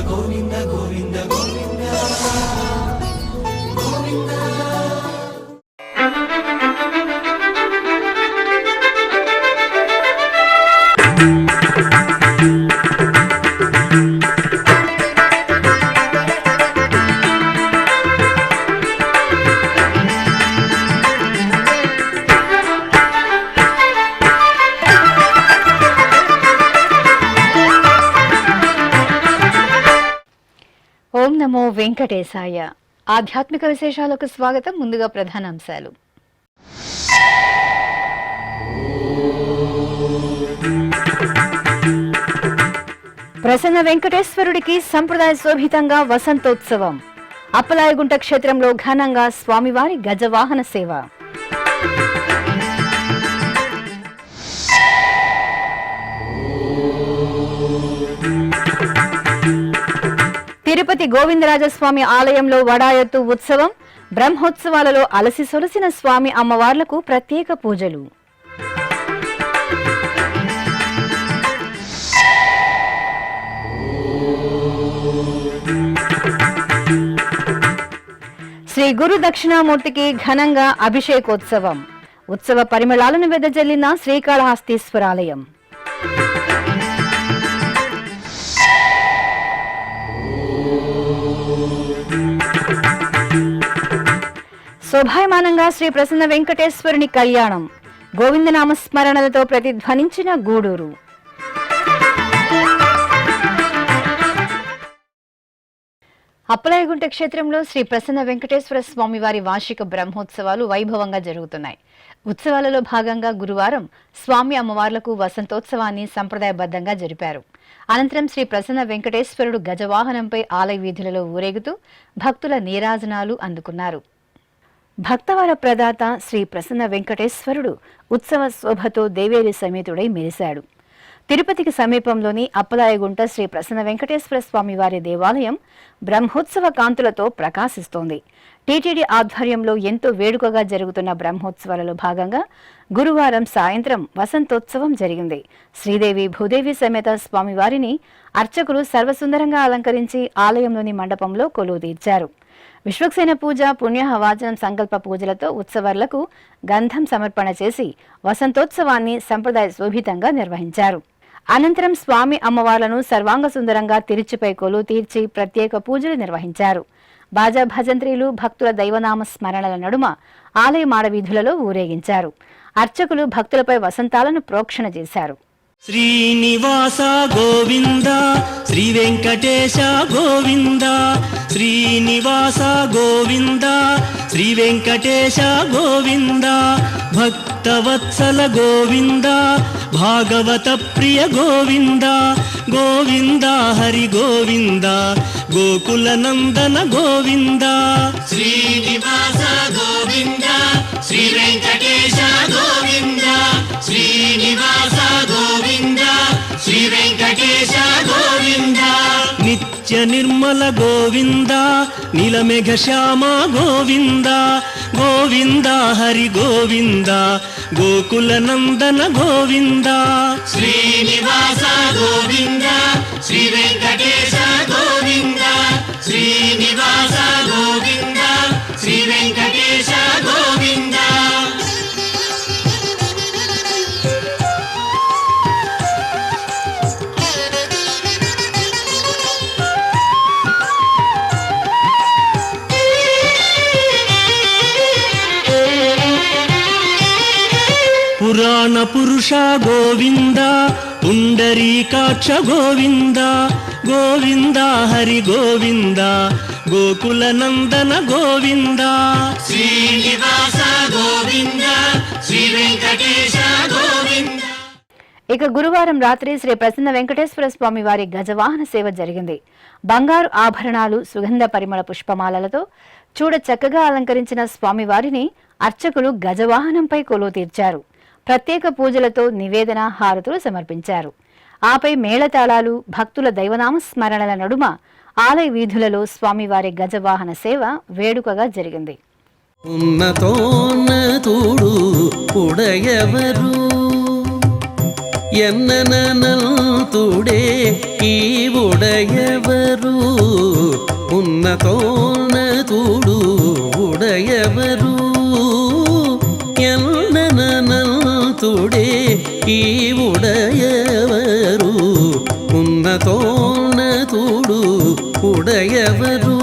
గోవింద గోవింద గోవింద గోవింద. ఓం నమో వెంకటేశాయ. ఆధ్యాత్మిక విశేషాలకు స్వాగతం. ముందుగా ప్రధానాంశాలు. ప్రసన్న వెంకటేశ్వరుడికి సంప్రదాయ శోభితంగా వసంతోత్సవం. అప్పలాయగుంట క్షేత్రంలో ఘనంగా స్వామివారి గజవాహన సేవ. తిరుపతి గోవిందరాజస్వామి ఆలయంలో వడాయత్తు ఉత్సవం. బ్రహ్మోత్సవాలలో అలసి సొలసిన స్వామి అమ్మవార్లకు ప్రత్యేక పూజలు. శ్రీ గురు దక్షిణామూర్తికి ఘనంగా అభిషేకోత్సవం. ఉత్సవ పరిమళాలను వెదజల్లిన శ్రీకాళహస్తీశ్వరాలయం. శోభాయమానంగా శ్రీ ప్రసన్న వెంకటేశ్వరుని కళ్యాణం. గోవిందనామ స్మరణలతో ప్రతిధ్వనించిన గూడూరు. అప్పలాయగుంట క్షేత్రంలో శ్రీ ప్రసన్న వెంకటేశ్వర స్వామి వారి వార్షిక బ్రహ్మోత్సవాలు వైభవంగా జరుగుతున్నాయి. ఉత్సవాలలో భాగంగా గురువారం స్వామి అమ్మవార్లకు వసంతోత్సవాన్ని సంప్రదాయబద్ధంగా జరిపారు. అనంతరం శ్రీ ప్రసన్న వెంకటేశ్వరుడు గజవాహనంపై ఆలయ వీధులలో ఊరేగుతూ భక్తుల నీరాజనాలు అందుకున్నారు. భక్తవర ప్రదాత శ్రీ ప్రసన్న వెంకటేశ్వరుడు ఉత్సవ శోభతో దేవేరి సమేతుడై మెరిశాడు. తిరుపతికి సమీపంలోని అప్పలాయగుంట శ్రీ ప్రసన్న వెంకటేశ్వర స్వామి వారి దేవాలయం బ్రహ్మోత్సవ కాంతులతో ప్రకాశిస్తోంది. టీటీడీ ఆధ్వర్యంలో ఎంతో వేడుకగా జరుగుతున్న బ్రహ్మోత్సవాలలో భాగంగా గురువారం సాయంత్రం వసంతోత్సవం జరిగింది. శ్రీదేవి భూదేవి సమేత స్వామివారిని అర్చకులు సర్వసుందరంగా అలంకరించి ఆలయంలోని మండపంలో కొలువు తీర్చారు. విశ్వక్సేన పూజ, పుణ్యహవాచనం, సంకల్ప పూజలతో ఉత్సవాలకు గంధం సమర్పణ చేసి వసంతోత్సవాన్ని సంప్రదాయ శోభితంగా నిర్వహించారు. అనంతరం స్వామి అమ్మవార్లను సర్వాంగ సుందరంగా తిరుచిపై కొలువు తీర్చి ప్రత్యేక పూజలు నిర్వహించారు. బాజా భజంత్రీలు, భక్తుల దైవనామ స్మరణల నడుమ ఆలయ మాడవీధులలో ఊరేగించారు. అర్చకులు భక్తులపై వసంతాలను ప్రోక్షణ చేశారు. శ్రీనివాస గోవింద, శ్రీ వెంకటేశ గోవింద, శ్రీనివాస గోవింద, శ్రీ వెంకటేశ గోవింద, భక్తవత్సల గోవింద, భాగవత ప్రియ గోవింద, గోవింద హరి గోవింద, గోకుల నందన గోవింద. శ్రీనివాస గోవింద, శ్రీ వెంకటేశ గోవింద, శ్రీనివాస గోవింద, శ్రీ వెంకటేశ గోవింద. నిత్య నిర్మల గోవింద, నీలమేఘ శ్యామ గోవింద, గోవింద హరి గోవింద, గోకుల నందన గోవింద. శ్రీనివాస గోవింద, శ్రీ వెంకటేశ గోవింద, శ్రీనివాస గోవింద, శ్రీ వెంకటేశ గోవింద. పురాణ పురుష గోవింద, పుండరీకాక్ష గోవింద, గోవింద హరి గోవింద, గోకుల నందన గోవింద. శ్రీనివాస గోవింద, శ్రీ వెంకటేశ గోవింద. ఇక గురువారం రాత్రి శ్రీ ప్రసన్న వెంకటేశ్వర స్వామి వారి గజవాహన సేవ జరిగింది. బంగారు ఆభరణాలు, సుగంధ పరిమళ పుష్పమాలలతో చూడ చక్కగా అలంకరించిన స్వామివారిని అర్చకులు గజవాహనంపై కొలువు తీర్చారు. ప్రత్యేక పూజలతో నివేదన, హారతులు సమర్పించారు. ఆపై మేళతాళాలు, భక్తుల దైవనామ స్మరణల నడుమ ఆలయ వీధులలో స్వామివారి గజవాహన సేవ వేడుకగా జరిగింది. ఉన్నతోన్నతుడు ఉడయవరు ఎన్ననంతుడే ఈ ఉడయవరు ఉన్నతోన్నతుడు ఉడయవరు ఎన్ననంతుడే ఈ ఉడయవరు ఉన్నతోన్నతుడు ఉడయవరు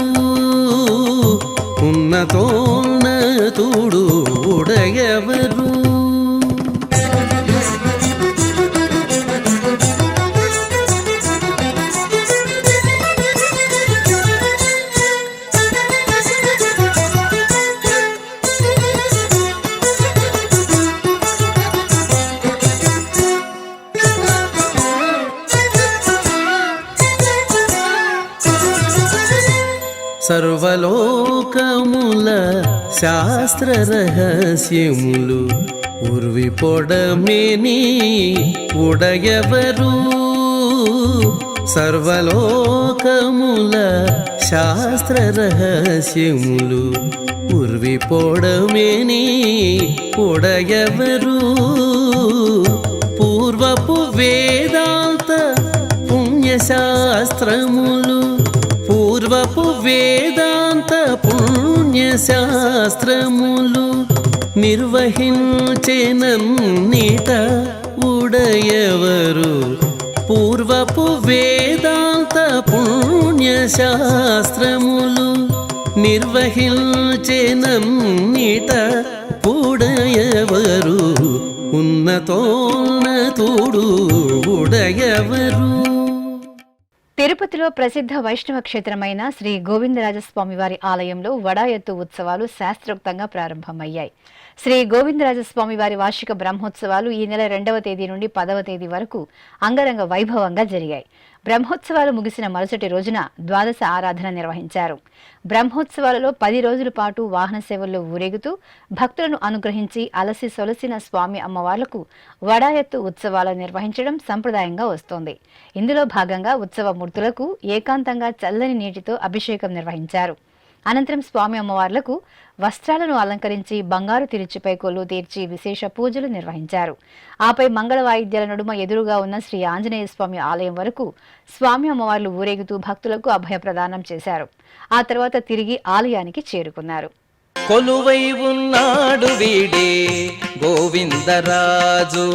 ఉన్నతోన్నతుడు ఉడయవరు సర్వలోకముల శాస్త్ర రహస్యములు ఉర్వి పొడమేని ఉడయవరు సర్వలోకముల శాస్త్ర రహస్యములు ఉర్వి పొడమేని ఉడయవరు పూర్వపు వేదాంత పుణ్యశాస్త్రములు పూర్వపు వేదాంత పుణ్యశాస్త్రములు నిర్వహించెనన్నిట ఉడయవరు పూర్వపు వేదాంత పుణ్యశాస్త్రములు నిర్వహించెనన్నిట ఉడయవరు ఉన్నతోన్నతుడు ఉడయవరు. తిరుపతిలో ప్రసిద్ధ వైష్ణవ క్షేత్రమైన శ్రీ గోవిందరాజస్వామి వారి ఆలయంలో వడాయత్తు ఉత్సవాలు శాస్త్రోక్తంగా ప్రారంభమయ్యాయి. శ్రీ గోవిందరాజస్వామి వారి వార్షిక బ్రహ్మోత్సవాలు ఈ నెల 2వ తేదీ నుండి 10వ తేదీ వరకు అంగరంగ వైభవంగా జరిగాయి. బ్రహ్మోత్సవాలు ముగిసిన మరుసటి రోజున ద్వాదశ ఆరాధన నిర్వహించారు. బ్రహ్మోత్సవాలలో 10 రోజుల పాటు వాహన సేవల్లో ఊరేగుతూ భక్తులను అనుగ్రహించి అలసి సొలసిన స్వామి అమ్మవార్లకు వడాయత్తు ఉత్సవాలు నిర్వహించడం సంప్రదాయంగా వస్తోంది. ఇందులో భాగంగా ఉత్సవ మూర్తులకు ఏకాంతంగా చల్లని నీటితో అభిషేకం నిర్వహించారు. అనంతరం స్వామి అమ్మవార్లకు వస్త్రాలను అలంకరించి బంగారు తిరుచిపై కొల్లు తీర్చి విశేష పూజలు నిర్వహించారు. ఆపై మంగళ వాయిద్యాల నడుమ ఎదురుగా ఉన్న శ్రీ ఆంజనేయ స్వామి ఆలయం వరకు స్వామి అమ్మవార్లు ఊరేగుతూ భక్తులకు అభయ ప్రదానం చేశారు. ఆ తర్వాత తిరిగి ఆలయానికి చేరుకున్నారు. కొలువై ఉన్నాడు వీడే గోవిందరాజు,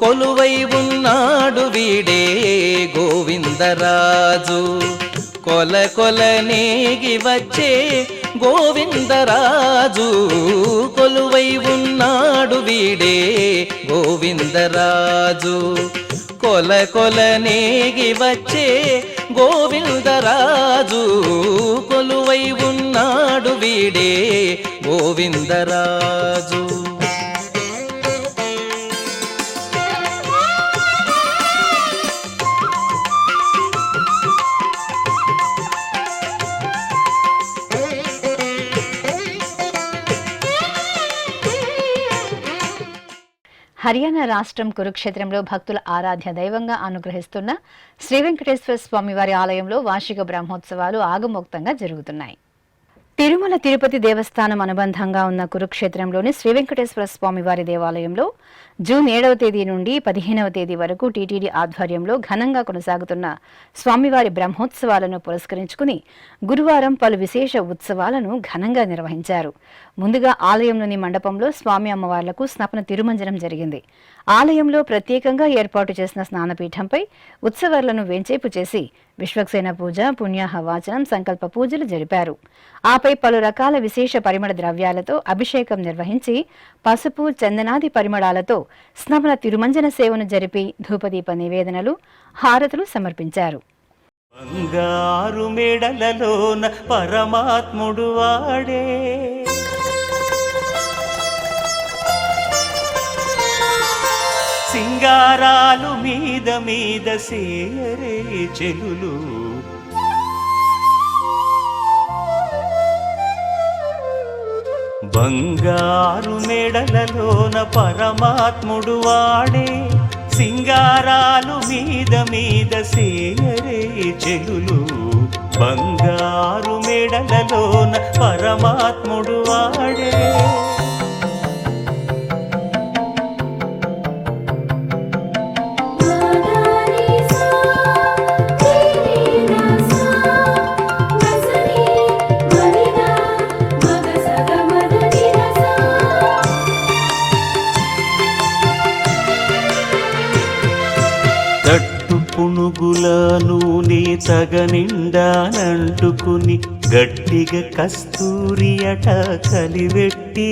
కొలువై ఉన్నాడు వీడే గోవిందరాజు, కొల కొల నేగి వచ్చే గోవిందరాజు, కొలువై ఉన్నాడు వీడే గోవిందరాజు, కొల కొల నేగి వచ్చే గోవిందరాజు, కొలువై ఉన్నాడు వీడే గోవిందరాజు. హర్యానా రాష్ట్రం కురుక్షేత్రంలో భక్తుల ఆరాధ్య దైవంగా అనుగ్రహిస్తున్న శ్రీ వెంకటేశ్వర స్వామివారి ఆలయంలో వార్షిక బ్రహ్మోత్సవాలు ఆగమోక్తంగా జరుగుతున్నాయి. తిరుమల తిరుపతి దేవస్థానం అనుబంధంగా ఉన్న కురుక్షేత్రంలోని శ్రీ వెంకటేశ్వర స్వామివారి దేవాలయంలో జూన్ 7వ తేదీ నుండి 15వ తేదీ వరకు టీటీడీ ఆధ్వర్యంలో ఘనంగా కొనసాగుతున్న స్వామివారి బ్రహ్మోత్సవాలను పురస్కరించుకుని గురువారం పలు విశేష ఉత్సవాలను ఘనంగా నిర్వహించారు. ముందుగా ఆలయంలోని మండపంలో స్వామి అమ్మవార్లకు స్నపన తిరుమంజనం జరిగింది. ఆలయంలో ప్రత్యేకంగా ఏర్పాటు చేసిన స్నానపీఠంపై ఉత్సవాలను వెంచేపు చేసి విశ్వక్సేన పూజ, పుణ్యాహ వాచనం, సంకల్ప పూజలు జరిపారు. ఆపై పలు రకాల విశేష పరిమళ ద్రవ్యాలతో అభిషేకం నిర్వహించి పసుపు, చందనాది పరిమళాలతో స్నపన తిరుమంజన సేవను జరిపి ధూపదీప నివేదనలు, హారతులు సమర్పించారు. బంగారు మెడలలోన పరమాత్ముడు వాడే, సింగారాలు మీద మీద సేయరే చెలులు, బంగారు మెడలలోన పరమాత్ముడు వాడే, సింగారాలు మీద మీద సేయరే చెలులు, బంగారు మెడలలోన పరమాత్ముడు వాడే. పునుగుల నూనె తగనిండానంటుకుని గట్టిగా కస్తూరి అట కలివెట్టి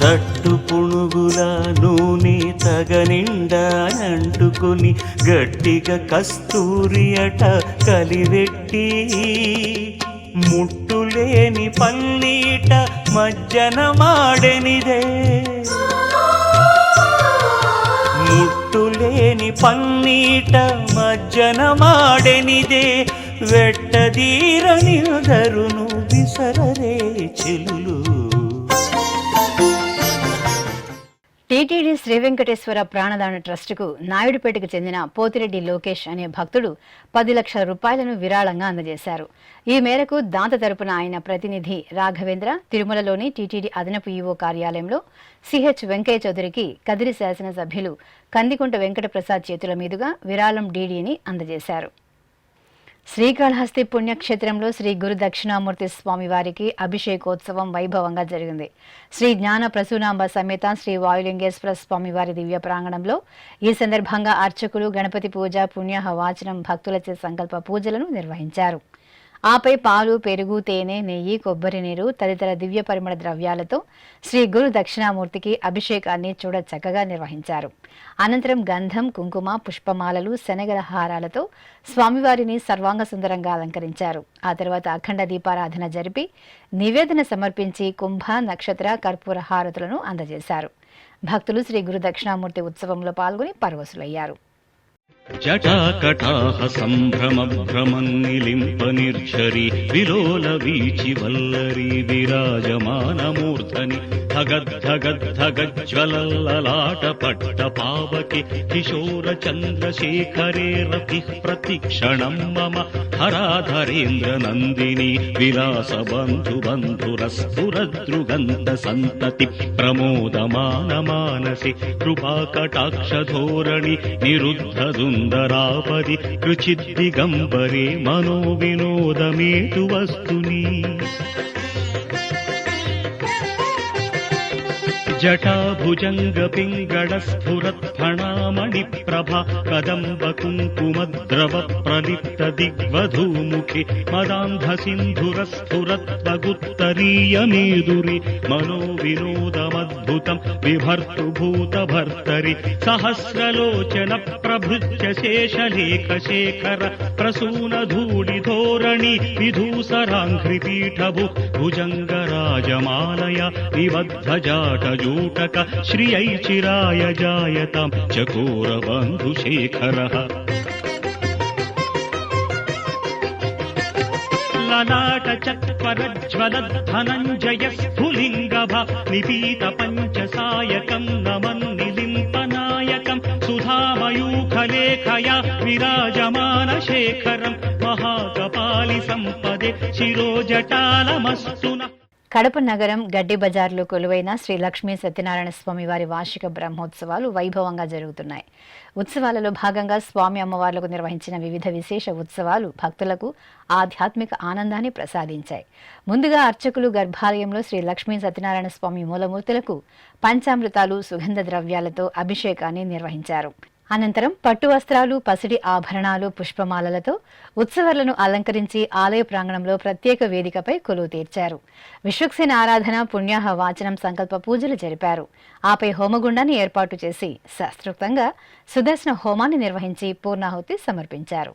తట్టు పునుగుల నూనె తగనిండానంటుకుని గట్టిగా కస్తూరి అట కలివెట్టి ముట్టులేని పన్నీట మజ్జన మాడెనిదే ముట్టులేని పన్నీట మజ్జన మాడెనిదే వెట్టదీరని ధరును విసరరే చెలులు. టీటీడీ శ్రీ వెంకటేశ్వర ప్రాణదాన ట్రస్టుకు నాయుడుపేటకు చెందిన పోతిరెడ్డి లోకేష్ అనే భక్తుడు 10 లక్షల రూపాయలను విరాళంగా అందజేశారు. ఈ మేరకు దాత తరపున ఆయన ప్రతినిధి రాఘవేంద్ర తిరుమలలోని టీటీడీ అదనపు ఈవో కార్యాలయంలో సిహెచ్ వెంకయ్య చౌదరికి కదిరి శాసనసభ్యులు కందికుంట వెంకటప్రసాద్ చేతుల మీదుగా విరాళం డీడీని అందజేశారు. శ్రీకాళహస్తి పుణ్యక్షేత్రంలో శ్రీ గురు దక్షిణామూర్తి స్వామి వారికి అభిషేకోత్సవం వైభవంగా జరిగింది. శ్రీ జ్ఞాన ప్రసూనాంబ సమేత శ్రీ వాయులింగేశ్వర స్వామివారి దివ్య ప్రాంగణంలో ఈ సందర్భంగా అర్చకులు గణపతి పూజ, పుణ్యాహ వాచనం, భక్తులచే సంకల్ప పూజలను నిర్వహించారు. ఆపై పాలు, పెరుగు, తేనె, నెయ్యి, కొబ్బరి నీరు తదితర దివ్య పరిమళ ద్రవ్యాలతో శ్రీ గురు దక్షిణామూర్తికి అభిషేకాన్ని చూడ చక్కగా నిర్వహించారు. అనంతరం గంధం, కుంకుమ, పుష్పమాలలు, శనగల హారాలతో స్వామివారిని సర్వాంగ సుందరంగా అలంకరించారు. ఆ తర్వాత అఖండ దీపారాధన జరిపి నివేదన సమర్పించి కుంభ, నక్షత్ర, కర్పూర హారతులను అందజేశారు. భక్తులు శ్రీ గురు దక్షిణామూర్తి ఉత్సవంలో పాల్గొని పరవశులయ్యారు. జటాకటాహ సంభ్రమ భ్రమన్నిలింప నిర్ఝరి విలోల వీచి వల్లరి విరాజమానమూర్ధని ధగద్ధగద్ధగజ్వలల్లలాట పట్ట పావకి కిశోర చంద్రశేఖరే రతి ప్రతిక్షణం మమ హరాధరేంద్ర నందిని విలాస బంధు బంధురస్ఫురదృగంధ సంతతి ప్రమోదమాన మానసి కృపాకటాక్ష ధోరణి నిరుద్ధ సుందరాపది రుచిద్దిగంబరే మనో వినోదమేతు వస్తుని జటాభుజంగ పింగళ స్ఫురత్ఫణామణి ప్రభ కదంబ కుంకుమద్రవ ప్రలిప్త దిగ్వధూముఖి మదాంధ సింధుర స్ఫురత్వగుత్తరీయ మేదురి మనో వినోదమద్భుతం విభర్తృభూత భర్తరి సహస్రలోచన ప్రభృత్య శేషలేఖ శేఖర ప్రసూన ధూళి ధోరణి విధూసరాంఘ్రిపీఠభు భుజంగరాజమాలయ నిబద్ధ జాటజూటక శ్రియై చిరాయ జాయతాం చకోర బంధుశేఖరః లలాట చత్వరజ్వల ధనంజయ స్ఫులింగభ నిపీత పంచసాయకం నమన్నిలింపనాయకం సుధామయూఖలేఖయా విరాజమాన శేఖరం మహాకపాలి సంపదే శిరోజటాలమస్తున. కడప నగరం గడ్డి బజార్లో కొలువైన శ్రీ లక్ష్మీ సత్యనారాయణ స్వామి వారి వార్షిక బ్రహ్మోత్సవాలు వైభవంగా జరుగుతున్నాయి. ఉత్సవాలలో భాగంగా స్వామి అమ్మవార్లకు నిర్వహించిన వివిధ విశేష ఉత్సవాలు భక్తులకు ఆధ్యాత్మిక ఆనందాన్ని ప్రసాదించాయి. ముందుగా అర్చకులు గర్భాలయంలో శ్రీ లక్ష్మీ సత్యనారాయణ స్వామి మూలమూర్తులకు పంచామృతాలు, సుగంధ ద్రవ్యాలతో అభిషేకాన్ని నిర్వహించారు. అనంతరం పట్టు వస్త్రాలు, పసిడి ఆభరణాలు, పుష్పమాలలతో ఉత్సవాలను అలంకరించి ఆలయ ప్రాంగణంలో ప్రత్యేక వేదికపై కొలువు తీర్చారు. విశ్వక్సేన ఆరాధన, పుణ్యాహ వాచనం, సంకల్ప పూజలు జరిపారు. ఆపై హోమగుండాన్ని ఏర్పాటు చేసి శాస్త్రోక్తంగా సుదర్శన హోమాన్ని నిర్వహించి పూర్ణాహుతి సమర్పించారు.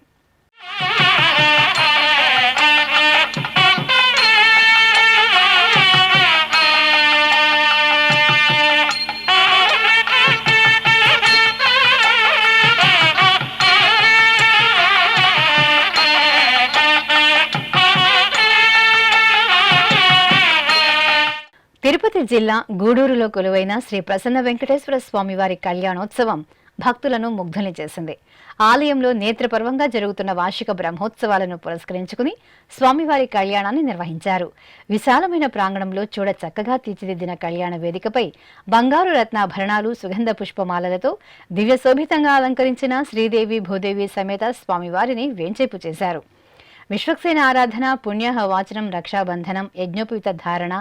తిరుపతి జిల్లా గూడూరులో కొలువైన శ్రీ ప్రసన్న వెంకటేశ్వర స్వామివారి కళ్యాణోత్సవం భక్తులను ముగ్ధుల్ని చేసింది. ఆలయంలో నేత్రపర్వంగా జరుగుతున్న వార్షిక బ్రహ్మోత్సవాలను పురస్కరించుకుని స్వామివారి కళ్యాణాన్ని నిర్వహించారు. విశాలమైన ప్రాంగణంలో చూడ చక్కగా తీర్చిదిద్దిన కళ్యాణ వేదికపై బంగారు రత్నాభరణాలు, సుగంధ పుష్పమాలలతో దివ్యశోభితంగా అలంకరించిన శ్రీదేవి, భూదేవి సమేత స్వామివారిని వేంచేపు చేశారు. విశ్వక్సేన ఆరాధన, పుణ్యాహ వాచనం, రక్షాబంధనం, యజ్ఞోపయుత ధారణ,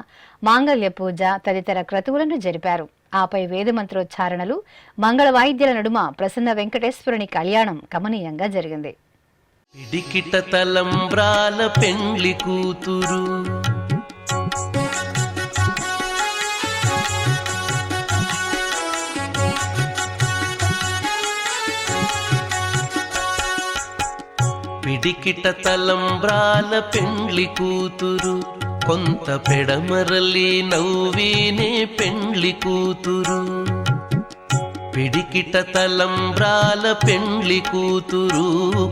మాంగళ్య పూజ తదితర క్రతువులను జరిపారు. ఆపై వేదమంత్రోచ్చారణలు, మంగళ వాయిద్యాల నడుమ ప్రసన్న వెంకటేశ్వరుని కళ్యాణం కమనీయంగా జరిగింది. పిడికిట తలంబ్రాల పెండ్లి కూతురు, పిడికిట తలంబ్రాల పెండ్లి కూతురు, కొంత పెడమరలి నవ్వీనే పెండ్లి కూతురు. పిడికిట తలంబ్రాల పెండ్లి కూతురు,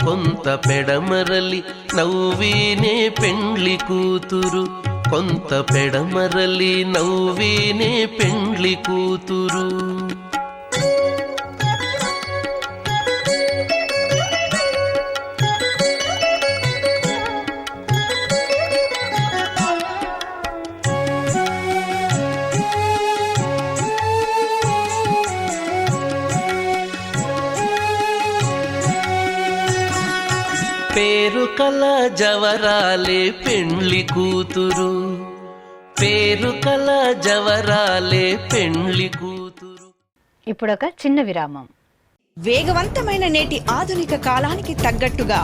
కొంత పెడమరలి నవ్వీనే పెండ్లి కూతురు. కొంత పెడమరలి నవ్వీనే పెండ్లి కూతురు. పేరు కల జవరాలే పెండ్లి కూతురు, పేరు కల జవరాలే పెండ్లి కూతురు. ఇప్పుడొక చిన్న విరామం. వేగవంతమైన నేటి ఆధునిక కాలానికి తగ్గట్టుగా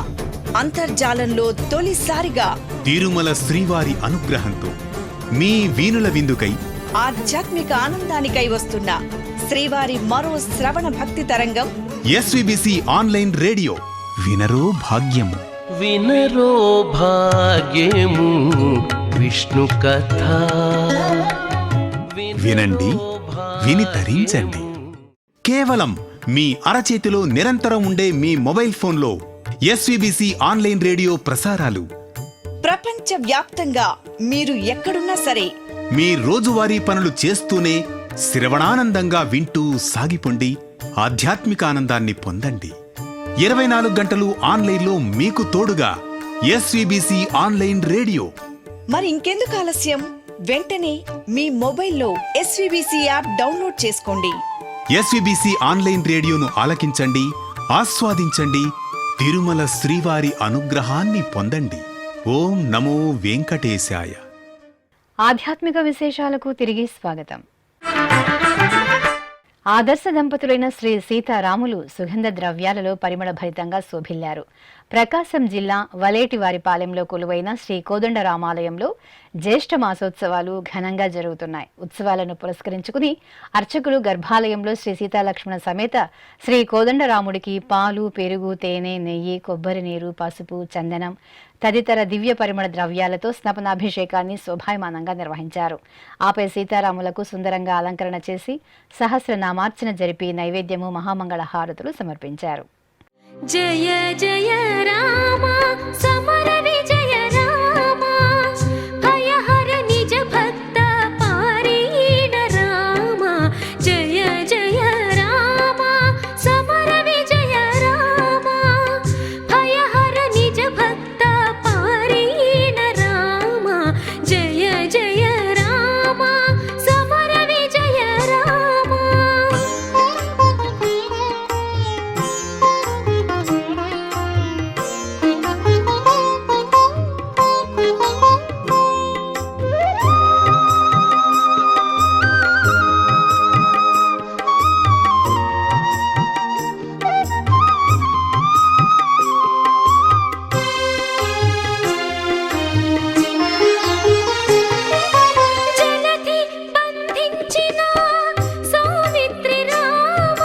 అంతర్జాలంలో తొలిసారిగా తిరుమల శ్రీవారి అనుగ్రహంతో మీ వీణుల విందుకై ఆధ్యాత్మిక ఆనందానికై వస్తున్న శ్రీవారి మరో శ్రవణ భక్తి తరంగం ఎస్విబిసి ఆన్లైన్ రేడియో. వినరో భాగ్యము, వినరో భాగ్యము విష్ణు కథ. వినండి, విని తరించండి. కేవలం మీ అరచేతిలో నిరంతరం ఉండే మీ మొబైల్ ఫోన్లో ఎస్విబిసి ఆన్లైన్ రేడియో ప్రసారాలు ప్రపంచ వ్యాప్తంగా మీరు ఎక్కడున్నా సరే మీ రోజువారీ పనులు చేస్తూనే శ్రవణానందంగా వింటూ సాగిపోండి, ఆధ్యాత్మిక ఆనందాన్ని పొందండి. 24 గంటలు ఆన్లైన్లో మీకు తోడుగా ఎస్విబిసి ఆన్లైన్ రేడియో. మరి ఇంకెందుకు ఆలస్యం? వెంటనే మీ మొబైల్లో ఎస్విబిసి యాప్ డౌన్లోడ్ చేసుకోండి. ఎస్విబిసి ఆన్లైన్ రేడియోను ఆలకించండి, ఆస్వాదించండి, తిరుమల శ్రీవారి అనుగ్రహాన్ని పొందండి. ఓం నమో వెంకటేశాయ. ఆధ్యాత్మిక విశేషాలకు తిరిగి స్వాగతం. ఆదర్శ దంపతులైన శ్రీ సీతారాములు సుగంధ ద్రవ్యాలలో పరిమళ భరితంగా శోభిల్లారు. ప్రకాశం జిల్లా వలేటివారిపాలెంలో కొలువైన శ్రీ కోదండరామాలయంలో జ్యేష్ఠ మాసోత్సవాలు ఘనంగా జరుగుతున్నాయి. ఉత్సవాలను పురస్కరించుకుని అర్చకులు గర్భాలయంలో శ్రీ సీతాలక్ష్మణ సమేత శ్రీ కోదండరాముడికి పాలు, పెరుగు, తేనె, నెయ్యి, కొబ్బరి నీరు, పసుపు, చందనం తదితర దివ్య పరిమళ ద్రవ్యాలతో స్నపనాభిషేకాన్ని శోభాయమానంగా నిర్వహించారు. ఆపై సీతారాములకు సుందరంగా అలంకరణ చేసి సహస్రనామార్చన జరిపి నైవేద్యము, మహామంగళ హారతులు సమర్పించారు. జయ జయ రామ సమర విజయ రామ, భయహర నిజ భక్త పారీణ రామ. జయ జయ రామ సమర విజయ రామ, భయహర నిజ భక్త పారీణ రామ. జయ జయ రామ సమర విజయ రామ. జలధి బంధించిన సౌమిత్రి రామ,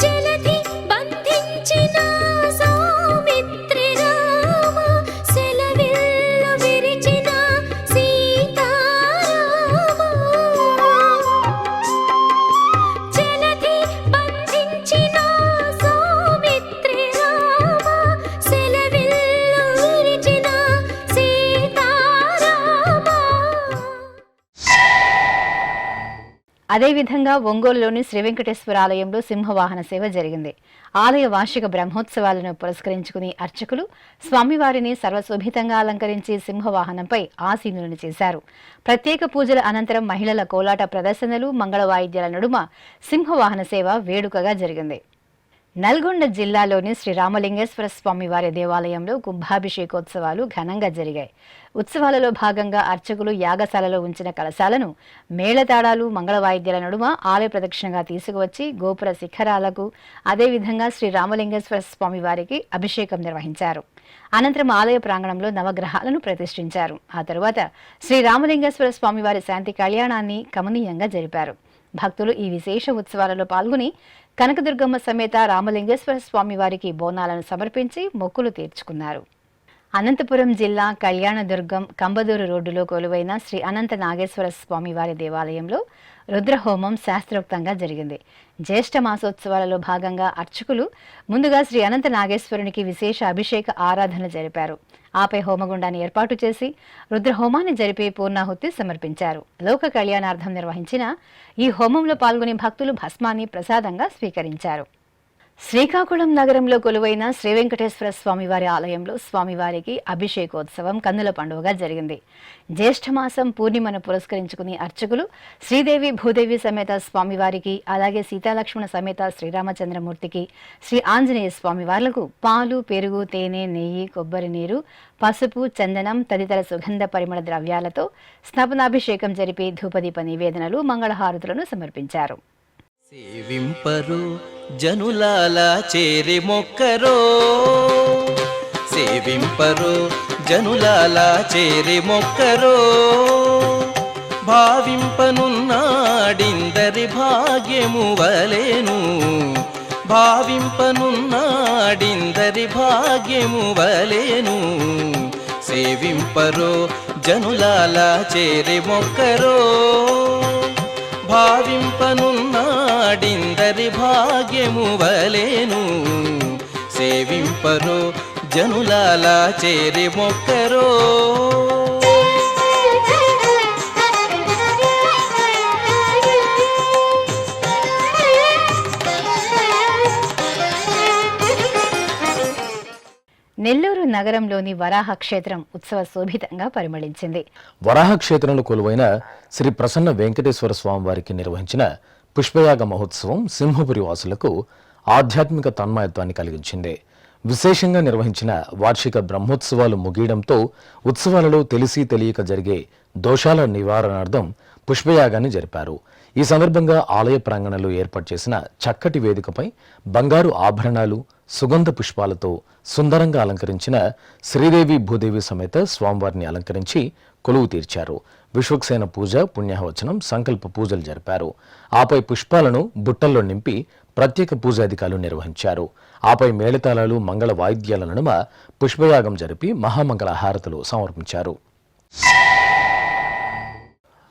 జలధి బంధించిన సౌమిత్రి రామ, సెలవిల్లు విరిచిన సీతారామ. జలధి బంధించిన సౌమిత్రి రామ, సెలవిల్లు విరిచిన సీతారామ. అదేవిధంగా ఒంగోలులోని శ్రీ వెంకటేశ్వర ఆలయంలో సింహవాహన సేవ జరిగింది. ఆలయ వార్షిక బ్రహ్మోత్సవాలను పురస్కరించుకుని అర్చకులు స్వామివారిని సర్వశోభితంగా అలంకరించి సింహవాహనంపై ఆసీనులను చేశారు. ప్రత్యేక పూజల అనంతరం మహిళల కోలాట ప్రదర్శనలు, మంగళ వాయిద్యాల నడుమ సింహవాహన సేవ వేడుకగా జరిగింది. నల్గొండ జిల్లాలోని శ్రీ రామలింగేశ్వర స్వామి వారి దేవాలయంలో కుంభాభిషేకోత్సవాలు ఘనంగా జరిగాయి. ఉత్సవాలలో భాగంగా అర్చకులు యాగశాలలో ఉంచిన కలశాలను మేళతాళాలు, మంగళ వాయిద్యాల నడుమ ఆలయ ప్రదక్షిణగా తీసుకువచ్చి గోపుర శిఖరాలకు, అదేవిధంగా శ్రీ రామలింగేశ్వర స్వామి వారికి అభిషేకం నిర్వహించారు. అనంతరం ఆలయ ప్రాంగణంలో నవగ్రహాలను ప్రతిష్ఠించారు. ఆ తరువాత శ్రీ రామలింగేశ్వర స్వామి వారి శాంతి కళ్యాణాన్ని కమనీయంగా జరిపారు. భక్తులు ఈ విశేష ఉత్సవాలలో పాల్గొని కనకదుర్గమ్మ సమేత రామలింగేశ్వర స్వామి వారికి బోనాలను సమర్పించి మొక్కులు తీర్చుకున్నారు. అనంతపురం జిల్లా కళ్యాణదుర్గం కంబదూరు రోడ్డులో కొలువైన శ్రీ అనంత నాగేశ్వర స్వామి వారి దేవాలయంలో రుద్రహోమం శాస్త్రోక్తంగా జరిగింది. జ్యేష్ఠ మాసోత్సవాలలో భాగంగా అర్చకులు ముందుగా శ్రీ అనంత నాగేశ్వరునికి విశేష అభిషేక ఆరాధన జరిపారు. ఆపై హోమగుండాన్ని ఏర్పాటు చేసి రుద్రహోమాన్ని జరిపి పూర్ణాహుతి సమర్పించారు. లోక కళ్యాణార్థం నిర్వహించిన ఈ హోమంలో పాల్గొని భక్తులు భస్మాన్ని ప్రసాదంగా స్వీకరించారు. శ్రీకాకుళం నగరంలో కొలువైన శ్రీ వెంకటేశ్వర స్వామివారి ఆలయంలో స్వామివారికి అభిషేకోత్సవం కన్నుల పండుగగా జరిగింది. జ్యేష్ఠమాసం పూర్ణిమను పురస్కరించుకుని అర్చకులు శ్రీదేవి భూదేవి సమేత స్వామివారికి, అలాగే సీతాలక్ష్మణ సమేత శ్రీరామచంద్రమూర్తికి, శ్రీ ఆంజనేయ స్వామివార్లకు పాలు, పెరుగు, తేనె, నెయ్యి, కొబ్బరి నీరు, పసుపు, చందనం తదితర సుగంధ పరిమళ ద్రవ్యాలతో స్నపనాభిషేకం జరిపి ధూపదీప నివేదనలు, మంగళహారతులను సమర్పించారు. సేవింపరు జనులాల చేరి మొక్కరో, సేవింపరు జనులాల చేరి మొక్కరో, భావింపనున్నాడిందరి భాగ్యము వలెను, భావింపనున్నాడిందరి భాగ్యము వలెను, సేవింపరు జనులాల చేరి మొక్కరో, భావింపనున్నాడిందరి భాగ్యము వలెను, సేవింపరో జనులాల చేరి మొక్కరో. నెల్లూరు నగరంలోని వరాహ క్షేత్రం ఉత్సవ శోభితంగా పరిమళించింది. వరాహ క్షేత్రంలో కొలువైన శ్రీ ప్రసన్న వెంకటేశ్వర స్వామి వారికి నిర్వహించిన పుష్పయాగ మహోత్సవం సింహపురి వాసులకు ఆధ్యాత్మిక తన్మయత్వాన్ని కలిగించింది. విశేషంగా నిర్వహించిన వార్షిక బ్రహ్మోత్సవాలు ముగియడంతో ఉత్సవాలలో తెలిసి తెలియక జరిగే దోషాల నివారణార్థం పుష్పయాగాన్ని జరిపారు. ఈ సందర్భంగా ఆలయ ప్రాంగణంలో ఏర్పాటు చేసిన చక్కటి వేదికపై బంగారు ఆభరణాలు, సుగంధ పుష్పాలతో సుందరంగా అలంకరించిన శ్రీదేవి భూదేవి సమేత స్వామివారిని అలంకరించి కొలువు తీర్చారు. విశ్వక్సేన పూజ, పుణ్యవచనం, సంకల్ప పూజలు జరిపారు. ఆపై పుష్పాలను బుట్టల్లో నింపి ప్రత్యేక పూజాధికారులు నిర్వహించారు. ఆపై మేళతాళాలు, మంగళ వాయిద్యాల నడుమ పుష్పయాగం జరిపి మహామంగళ హారతులు సమర్పించారు.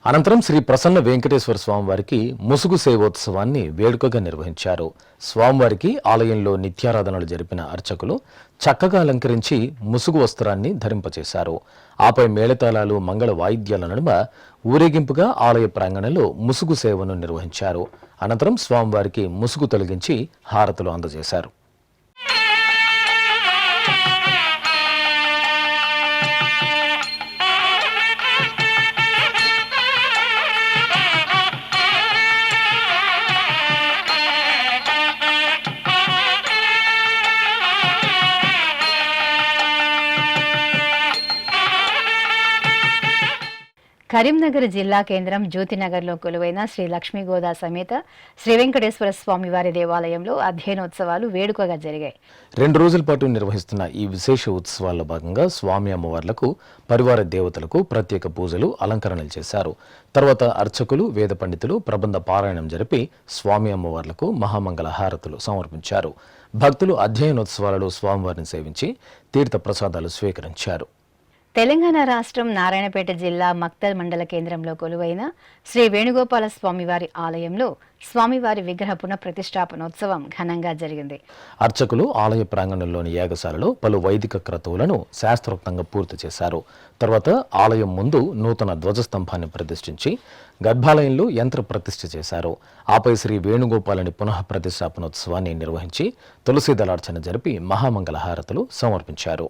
అనంతరం శ్రీ ప్రసన్న వెంకటేశ్వర స్వామివారికి ముసుగు సేవోత్సవాన్ని వేడుకగా నిర్వహించారు. స్వామివారికి ఆలయంలో నిత్యారాధనలు జరిపిన అర్చకులు చక్కగా అలంకరించి ముసుగు వస్త్రాన్ని ధరింపచేశారు. ఆపై మేళతాళాలు, మంగళ వాయిద్యాల నడుమ ఊరేగింపుగా ఆలయ ప్రాంగణంలో ముసుగు సేవను నిర్వహించారు. అనంతరం స్వామివారికి ముసుగు తొలగించి హారతులు అందజేశారు. కరీంనగర్ జిల్లా కేంద్రం జ్యోతినగర్లో కొలువైన శ్రీ లక్ష్మీ గోదా సమేత శ్రీ వెంకటేశ్వర స్వామి వారి దేవాలయంలో అధ్యయనోత్సవాలు వేడుకగా జరిగాయి. 2 రోజుల పాటు నిర్వహిస్తున్న ఈ విశేష ఉత్సవాల్లో భాగంగా స్వామి అమ్మవార్లకు, పరివార దేవతలకు ప్రత్యేక పూజలు, అలంకరణలు చేశారు. తర్వాత అర్చకులు, వేద పండితులు ప్రబంధ పారాయణం జరిపి స్వామి అమ్మవార్లకు మహామంగళ హారతులు సమర్పించారు. భక్తులు అధ్యయనోత్సవాలలో స్వామివారిని సేవించి తీర్థ ప్రసాదాలు స్వీకరించారు. తెలంగాణ రాష్ట్రం నారాయణపేట జిల్లా మక్తల్ మండల కేంద్రంలో కొలువైన శ్రీ వేణుగోపాల స్వామివారి ఆలయంలో స్వామివారి విగ్రహ పునఃప్రతిష్ఠాపనోత్సవం ఘనంగా జరిగింది. అర్చకులు ఆలయ ప్రాంగణంలోని యాగశాలలో పలు వైదిక క్రతువులను శాస్త్రోక్తంగా పూర్తి చేశారు. తర్వాత ఆలయం ముందు నూతన ధ్వజస్తంభాన్ని ప్రతిష్ఠించి గర్భాలయంలో యంత్ర ప్రతిష్ఠ చేశారు. ఆపై శ్రీ వేణుగోపాలని పునః ప్రతిష్ఠాపనోత్సవాన్ని నిర్వహించి తులసి దళార్చన జరిపి మహామంగళ హారతులు సమర్పించారు.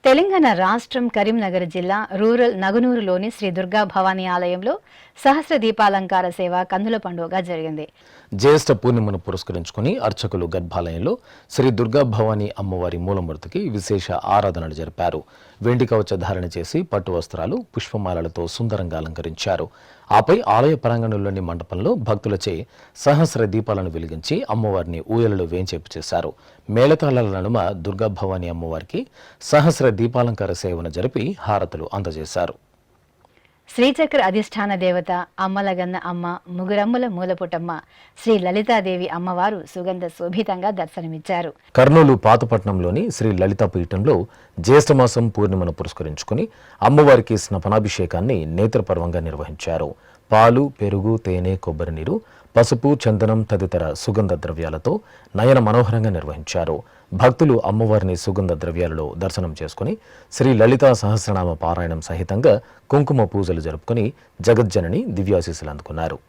తెలంగాణ రాష్ట్రం కరీంనగర్ జిల్లా రూరల్ నగునూరులోని శ్రీ దుర్గా భవానీ ఆలయంలో సహస్ర దీపాలంకార సేవ కన్నుల పండుగగా జరిగింది. జ్యేష్ఠ పూర్ణిమను పురస్కరించుకుని అర్చకులు గర్భాలయంలో శ్రీ దుర్గా భవానీ అమ్మవారి మూలమూర్తికి విశేష ఆరాధనలు జరిపారు. వెండి కవచ ధారణ చేసి పట్టు వస్త్రాలు, పుష్పమాలలతో సుందరంగా అలంకరించారు. ఆపై ఆలయ ప్రాంగణంలోని మండపంలో భక్తులచే సహస్ర దీపాలను వెలిగించి అమ్మవారిని ఊయలలో వేంచేపు చేశారు. మేళతాళాల నడుమ దుర్గా భవానీ అమ్మవారికి సహస్ర దీపాలంకార సేవను జరిపి హారతులు అందజేశారు. శ్రీచక్ర అధిష్టాన దేవత అమ్మలగన్న అమ్మ, ముగురమ్మల మూలపుటమ్మ శ్రీ లలితాదేవి అమ్మవారు సుగంధ శోభితంగా దర్శనమిచ్చారు. కర్నూలు పాతపట్నంలోని శ్రీ లలితా పీఠంలో జ్యేష్ఠమాసం పూర్ణిమను పురస్కరించుకుని అమ్మవారికి స్నపనాభిషేకాన్ని నేత్రపర్వంగా నిర్వహించారు. పాలు, పెరుగు, తేనె, కొబ్బరి నీరు, పసుపు, చందనం తదితర సుగంధ ద్రవ్యాలతో నయన మనోహరంగా నిర్వహించారు. భక్తులు అమ్మవారిని సుగంధ ద్రవ్యాలలో దర్శనం చేసుకుని శ్రీ లలితా సహస్రనామ పారాయణం సహితంగా కుంకుమ పూజలు జరుపుకుని జగజ్జనని దివ్యాశీస్సులు అందుకున్నారు.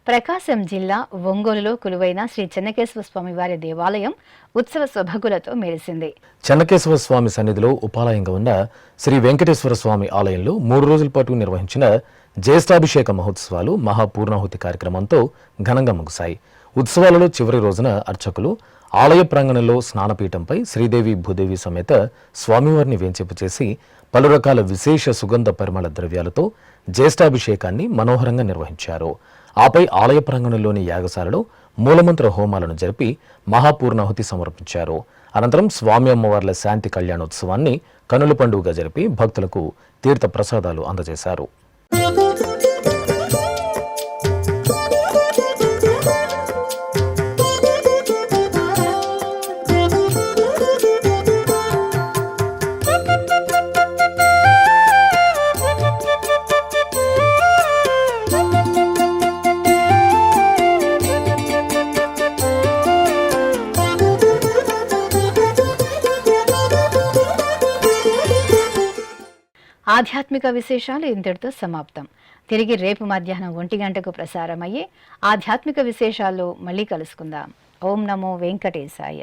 ప్రకాశం జిల్లా ఒంగోలులో కొలువైన శ్రీ చెన్నకేశవ స్వామి వారి దేవాలయం ఉత్సవ శోభగులతో మెరిసింది. చెన్నకేశవ స్వామి సన్నిధిలో ఉపాలయంగా ఉన్న శ్రీ వెంకటేశ్వర స్వామి ఆలయంలో 3 రోజుల పాటు నిర్వహించిన జ్యేష్ఠాభిషేక మహోత్సవాలు మహాపూర్ణాహుతి కార్యక్రమంతో ఘనంగా ముగిశాయి. ఉత్సవాలలో చివరి రోజున అర్చకులు ఆలయ ప్రాంగణంలో స్నానపీఠంపై శ్రీదేవి భూదేవి సమేత స్వామివారిని వేంచేపు చేసి పలు రకాల విశేష సుగంధ పరిమళ ద్రవ్యాలతో జ్యేష్ఠాభిషేకాన్ని మనోహరంగా నిర్వహించారు. ఆపై ఆలయ ప్రాంగణంలోని యాగశాలలో మూలమంత్ర హోమాలను జరిపి మహాపూర్ణాహుతి సమర్పించారు. అనంతరం స్వామి అమ్మవార్ల శాంతి కళ్యాణోత్సవాన్ని కనుల పండుగగా జరిపి భక్తులకు తీర్థ ప్రసాదాలు అందజేశారు. ఆధ్యాత్మిక విశేషాలు ఇంతటితో సమాప్తం. తిరిగి రేపు మధ్యాహ్నం 1 గంటకు ప్రసారమయ్యే ఆధ్యాత్మిక విశేషాల్లో మళ్ళీ కలుసుకుందాం. ఓం నమో వెంకటేశాయ.